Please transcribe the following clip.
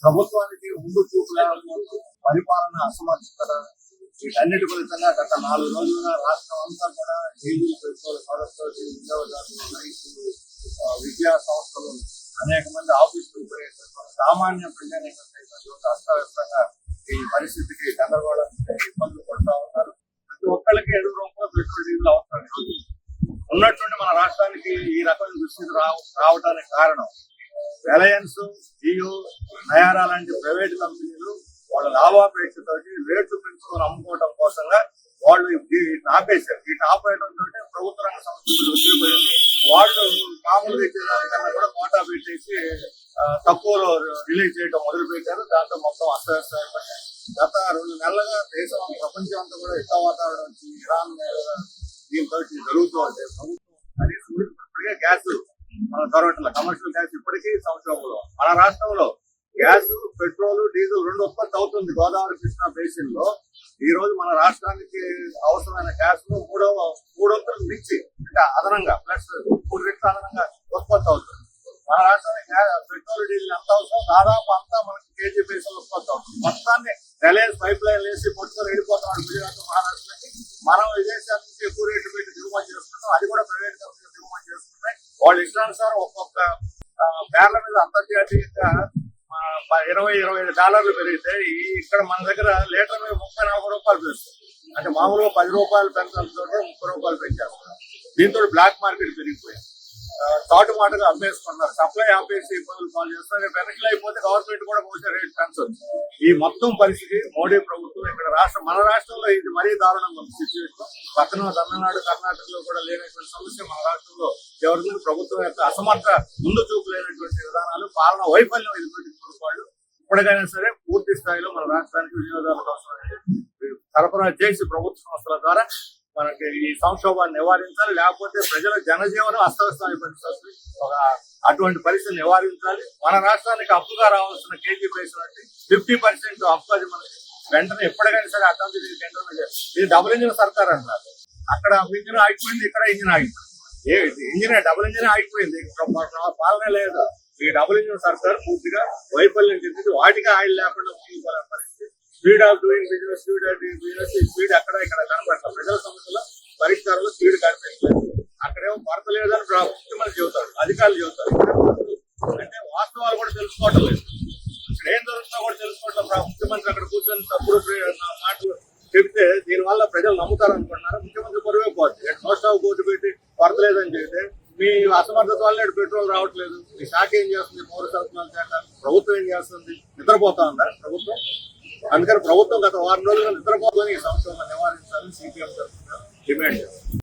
ప్రభుత్వానికి ముందు చూపుల పరిపాలన అసమర్థత వీటన్నిటి ఫలితంగా గత 4 రోజులుగా రాష్ట్రం అంతా కూడా డీజిల్ పెట్రోల్ ఖర్చుతోటి వినియోగదారులు, రైతులు, విద్యా సంస్థలు, అనేక మంది ఆఫీసులు సామాన్య ప్రజానీకం అస్తవ్యస్తంగా ఈ పరిస్థితికి గందరగోళానికి ఇబ్బందులు పడుతూ ఉన్నారు. ప్రతి ఒక్కరికి ఎదురు రూపంలో పెట్రోల్ డీజిల్ అవసరం ఉన్నటువంటి మన రాష్ట్రానికి ఈ రకమైన దుస్థితి రావడానికి కారణం రిలయన్స్, జియో, నయారా లాంటి ప్రైవేట్ కంపెనీలు వాళ్ళ లాభాపేక్షతో రేట్లు పెంచుకొని అమ్ముకోవడం కోసంగా వాళ్ళు వీటిని ఆపేశారు. వీటిని ఆపేయడంతో ప్రభుత్వ రంగ సంస్థలు ఒత్తిడిపోయింది. వాళ్ళు మామూలుగా ఇచ్చేదానికన్నా కూడా కోటా పెట్టేసి తక్కువలో రిలీజ్ చేయడం మొదలుపెట్టారు. దాంతో మొత్తం అస్తవ్యస్తం. గత 2 నెలలుగా దేశం ప్రపంచం అంతా కూడా యుద్ధ వాతావరణం వచ్చి ఇరాన్ దీంతో జరుగుతూ ఉంటే ప్రభుత్వం కనీసం ఇప్పటికే గ్యాస్ మన దొరకట్ల కమర్షియల్ గ్యాస్ ఇప్పటికీ సంక్షోభంలో. మన రాష్ట్రంలో గ్యాస్, పెట్రోల్, డీజిల్ 2 ఉత్పత్తి అవుతుంది గోదావరి కృష్ణా బేసిన్ లో. ఈ రోజు మన రాష్ట్రానికి అవసరమైన గ్యాస్ లో 3 మించి అంటే అదనంగా ప్లస్ 3 రెట్లు అదనంగా ఉత్పత్తి అవుతుంది. మన రాష్ట్రానికి పెట్రోల్, డీజిల్ ఎంత అవసరం దాదాపు అంతా మనకి కేజీ బేసిన్ ఉత్పత్తి అవుతుంది. మొత్తాన్ని రిలయన్స్ పైప్ లైన్ వేసి పట్టుకొని వెళ్ళిపోతున్నాడు గుజరాత్, మహారాష్ట్రకి. మనం విదేశాల నుంచి ఎక్కువ రేట్లు పెట్టి దిగుమతి చేసుకుంటాం. అది కూడా ప్రైవేట్ కంపెనీలు దిగుమతి చేసుకుంటాయి. వాళ్ళు ఇష్టానుసారం ఒక్కొక్క బ్యార్ల మీద అంతర్జాతీయంగా $20-25 పెరిగితే ఇక్కడ మన దగ్గర లీటర్ మీద 30-40 రూపాయలు పెంచుతుంది. అంటే మామూలుగా 10 రూపాయలు పెంచాల్సిన 30 రూపాయలు పెంచేస్తారు. దీంతో బ్లాక్ మార్కెట్ పెరిగిపోయింది. తాటు మాటగా అమ్మేసుకున్నారు. సప్లై ఆపేసి ఇబ్బందులు పాలు చేస్తారు. వెనక్కి అయిపోతే గవర్నమెంట్ కూడా బహుశా రేట్ పెంచదు. ఈ మొత్తం పరిస్థితి మోడీ ప్రభుత్వం ఇక్కడ మన రాష్ట్రంలో ఇది మరీ దారుణంగా ఉంది సిచ్యువేషన్. పక్కన తమిళనాడు, కర్ణాటకలో కూడా లేనటువంటి సమస్య మన రాష్ట్రంలో ఎవరికి ప్రభుత్వం యొక్క అసమర్థ ముందు చూపు లేనటువంటి విధానాలు, పాలన వైఫల్యం ఎదుర్కొంటున్న వాళ్ళు ఇప్పటికైనా సరే పూర్తి స్థాయిలో మన రాష్ట్రానికి వినియోగదారుల కోసం సరఫరా చేసి ప్రభుత్వ సంస్థల ద్వారా మనకి ఈ సంక్షోభాన్ని నివారించాలి. లేకపోతే ప్రజల జనజీవనం అస్తవ్యస్తం పరిస్థితి. అటువంటి పరిస్థితిని నివారించాలి. మన రాష్ట్రానికి అప్పుగా రావాల్సిన కేజీ బేసిన్ 50% అప్పు అది మనకి వెంటనే ఎప్పటికైనా సరే అర్థం ఇది డబుల్ ఇంజిన్ సర్కార్ అంటారు. అక్కడ ఇంజిన్ ఆగిపోయింది, ఇక్కడ ఇంజిన్ ఆగిపోయింది. ఇంజిన్ డబుల్ ఇంజిన్ ఆగిపోయింది, పాలన లేదు. ఈ డబుల్ ఇంజిన్ సర్కార్ పూర్తిగా వైఫల్యం చెందింది. వాటికి ఆయిల్ లేకుండా పరిస్థితి. Speed of doing business, speed అక్కడ ఇక్కడ కనబడతాం. ప్రజల సమస్యల పరిష్కారంలో స్పీడ్ కనిపించలేదు. అక్కడేమో కొరత లేదని ముఖ్యమంత్రి చెబుతాడు, అధికారులు చెబుతారు. అంటే వాస్తవాలు కూడా తెలుసుకోవటం లేదు. ఇక్కడ ఏం జరుగుతుందో కూడా తెలుసుకోవట్లేదు. ముఖ్యమంత్రి అక్కడ కూర్చొని తప్పుడు మాటలు చెబితే దీనివల్ల ప్రజలు నమ్ముతారు అనుకుంటున్నారు. ముఖ్యమంత్రి పొరవే పోతుంది. నోస్టావ్ కోర్టు పెట్టి కొరత లేదని చెబితే మీ అసమర్థత వల్ల పెట్రోల్ రావట్లేదు. మీ శాఖ ఏం చేస్తుంది? పౌర సరఫరాల శాఖ, ప్రభుత్వం ఏం చేస్తుంది? నిద్రపోతా ఉందా ప్రభుత్వం? అందుకని ప్రభుత్వం గత 6 రోజులుగా నిద్రపోదని ఈ సంక్షోభం నివారించాలని సిపిఎం డిమాండ్ చేస్తుంది.